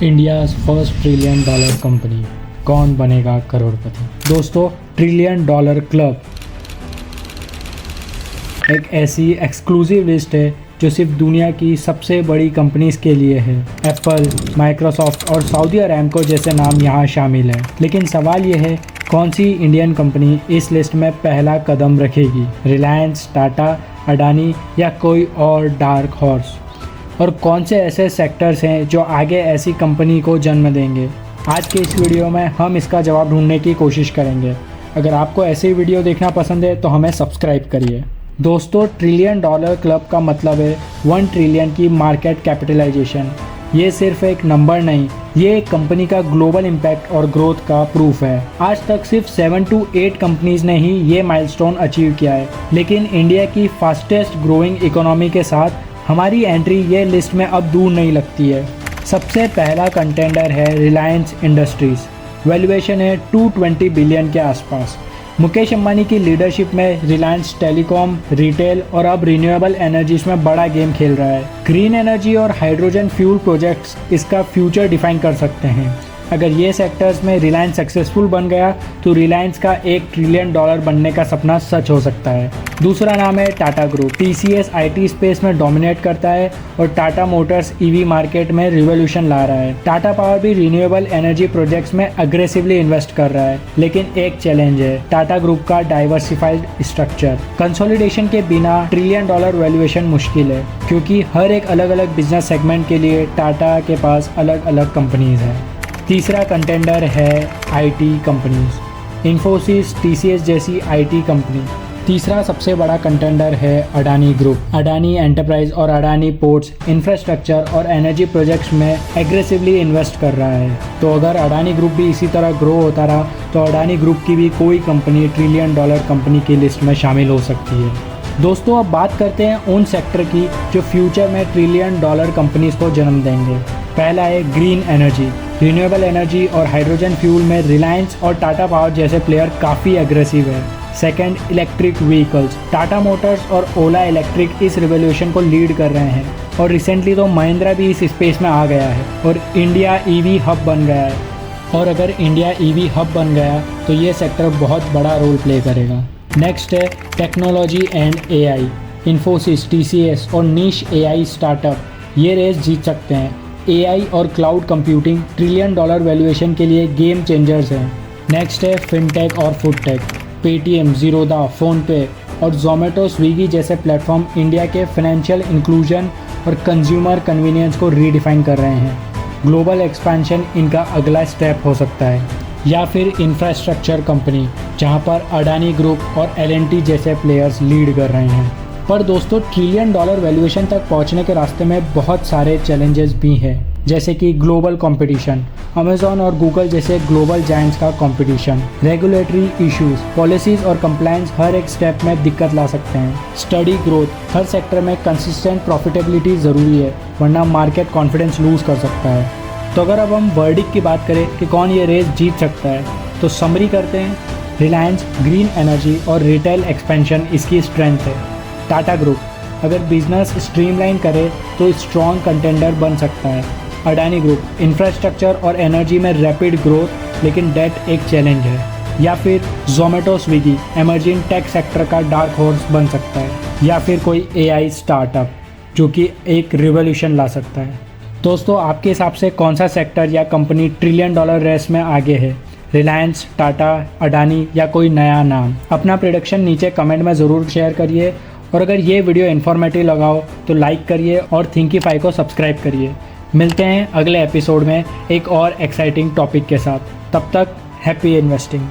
India's first trillion dollar company, कौन बनेगा करोड़पति। दोस्तों, ट्रिलियन डॉलर क्लब एक ऐसी एक्सक्लूसिव लिस्ट है जो सिर्फ दुनिया की सबसे बड़ी कंपनीज़ के लिए है। एप्पल, माइक्रोसॉफ्ट और सऊदी अरामको जैसे नाम यहाँ शामिल हैं। लेकिन सवाल ये है, कौन सी इंडियन कंपनी इस लिस्ट में पहला कदम रखेगी? रिलायंस, टाटा, अडानी या कोई और डार्क हॉर्स? और कौन से ऐसे सेक्टर्स हैं जो आगे ऐसी कंपनी को जन्म देंगे? आज के इस वीडियो में हम इसका जवाब ढूंढने की कोशिश करेंगे। अगर आपको ऐसे वीडियो देखना पसंद है तो हमें सब्सक्राइब करिए। दोस्तों, ट्रिलियन डॉलर क्लब का मतलब है 1 ट्रिलियन की मार्केट कैपिटलाइजेशन। ये सिर्फ एक नंबर नहीं, ये एक कंपनी का ग्लोबल इम्पैक्ट और ग्रोथ का प्रूफ है। आज तक सिर्फ 7 to 8 कंपनीज ने ही ये माइलस्टोन अचीव किया है, लेकिन इंडिया की फास्टेस्ट ग्रोइंग इकोनॉमी के साथ हमारी एंट्री ये लिस्ट में अब दूर नहीं लगती है। सबसे पहला कंटेंडर है रिलायंस इंडस्ट्रीज़। वैल्यूएशन है 220 बिलियन के आसपास। मुकेश अंबानी की लीडरशिप में रिलायंस टेलीकॉम, रिटेल और अब रिन्यूएबल एनर्जीज में बड़ा गेम खेल रहा है। ग्रीन एनर्जी और हाइड्रोजन फ्यूल प्रोजेक्ट्स इसका फ्यूचर डिफाइन कर सकते हैं। अगर ये सेक्टर्स में रिलायंस सक्सेसफुल बन गया तो रिलायंस का 1 ट्रिलियन डॉलर बनने का सपना सच हो सकता है। दूसरा नाम है Tata group. TCS IT space में डोमिनेट करता है और टाटा मोटर्स ईवी मार्केट में रिवॉल्यूशन ला रहा है। टाटा पावर भी रिन्यूएबल एनर्जी प्रोजेक्ट्स में अग्रेसिवली इन्वेस्ट कर रहा है, लेकिन एक चैलेंज है टाटा ग्रुप का डाइवर्सिफाइड स्ट्रक्चर। कंसोलिडेशन के बिना ट्रिलियन डॉलर वैल्यूएशन मुश्किल है, क्योंकि हर एक अलग अलग बिजनेस सेगमेंट के लिए टाटा के पास अलग अलग कंपनीज हैं। तीसरा कंटेंडर है आईटी कंपनीज। इन्फोसिस, टीसीएस जैसी आईटी कंपनी। तीसरा सबसे बड़ा कंटेंडर है अडानी ग्रुप। अडानी एंटरप्राइज और अडानी पोर्ट्स इंफ्रास्ट्रक्चर और एनर्जी प्रोजेक्ट्स में एग्रेसिवली इन्वेस्ट कर रहा है। तो अगर अडानी ग्रुप भी इसी तरह ग्रो होता रहा तो अडानी ग्रुप की भी कोई कंपनी ट्रिलियन डॉलर कंपनी की लिस्ट में शामिल हो सकती है। दोस्तों, अब बात करते हैं उन सेक्टर की जो फ्यूचर में ट्रिलियन डॉलर कंपनीज को जन्म देंगे। पहला है ग्रीन एनर्जी। रिन्यूएबल एनर्जी और हाइड्रोजन फ्यूल में रिलायंस और टाटा पावर जैसे प्लेयर काफ़ी एग्रेसिव है। Second, electric vehicles. Tata Motors और ओला इलेक्ट्रिक इस रिवॉल्यूशन को लीड कर रहे हैं और रिसेंटली तो महिंद्रा भी इस स्पेस में आ गया है और इंडिया ईवी हब बन गया है। और अगर इंडिया ईवी हब बन गया तो ये सेक्टर बहुत बड़ा रोल प्ले करेगा। नेक्स्ट है technology and AI. Infosys, TCS और नीश एआई स्टार्टअप ये रेस जीत सकते हैं। एआई और cloud computing trillion dollar valuation के लिए गेम चेंजर्स हैं। नेक्स्ट है फिनटेक और फूडटेक। पेटीएम, ज़ीरोदा, फ़ोनपे और ज़ोमैटो, स्विगी जैसे प्लेटफॉर्म इंडिया के फाइनेंशियल इंक्लूजन और कंज्यूमर कन्वीनियंस को रीडिफाइन कर रहे हैं। ग्लोबल एक्सपेंशन इनका अगला स्टेप हो सकता है। या फिर इंफ्रास्ट्रक्चर कंपनी, जहां पर अडानी ग्रुप और एल&टी जैसे प्लेयर्स लीड कर रहे हैं। पर दोस्तों, ट्रिलियन डॉलर वैल्यूएशन तक पहुंचने के रास्ते में बहुत सारे चैलेंजेस भी हैं, जैसे कि ग्लोबल कंपटीशन, अमेज़ॉन और गूगल जैसे ग्लोबल जायंट्स का कंपटीशन, रेगुलेटरी इश्यूज, पॉलिसीज और कंप्लायंस हर एक स्टेप में दिक्कत ला सकते हैं। Steady growth. हर सेक्टर में कंसिस्टेंट प्रॉफिटेबिलिटी ज़रूरी है, वरना मार्केट कॉन्फिडेंस लूज कर सकता है। तो अगर अब हम वर्डिक्ट की बात करें कि कौन ये रेस जीत सकता है, तो समरी करते हैं। रिलायंस, ग्रीन एनर्जी और रिटेल एक्सपेंशन इसकी स्ट्रेंथ है। टाटा ग्रुप अगर बिजनेस स्ट्रीमलाइन करे तो स्ट्रॉन्ग कंटेंडर बन सकता है। अडानी ग्रुप, इंफ्रास्ट्रक्चर और एनर्जी में रैपिड ग्रोथ, लेकिन डेट एक चैलेंज है। या फिर Zomato, Swiggy emerging tech sector का डार्क हॉर्स बन सकता है। या फिर कोई एआई स्टार्टअप जो कि एक रिवॉल्यूशन ला सकता है। दोस्तों, आपके हिसाब से कौन सा सेक्टर या कंपनी ट्रिलियन डॉलर रेस में आगे है? रिलायंस, टाटा, अडानी या कोई नया नाम? अपना प्रेडिक्शन नीचे कमेंट में ज़रूर शेयर करिए। और अगर ये वीडियो इन्फॉर्मेटिव लगाओ तो लाइक करिए और थिंकिफाई को सब्सक्राइब करिए। मिलते हैं अगले एपिसोड में एक और एक्साइटिंग टॉपिक के साथ। तब तक हैप्पी इन्वेस्टिंग।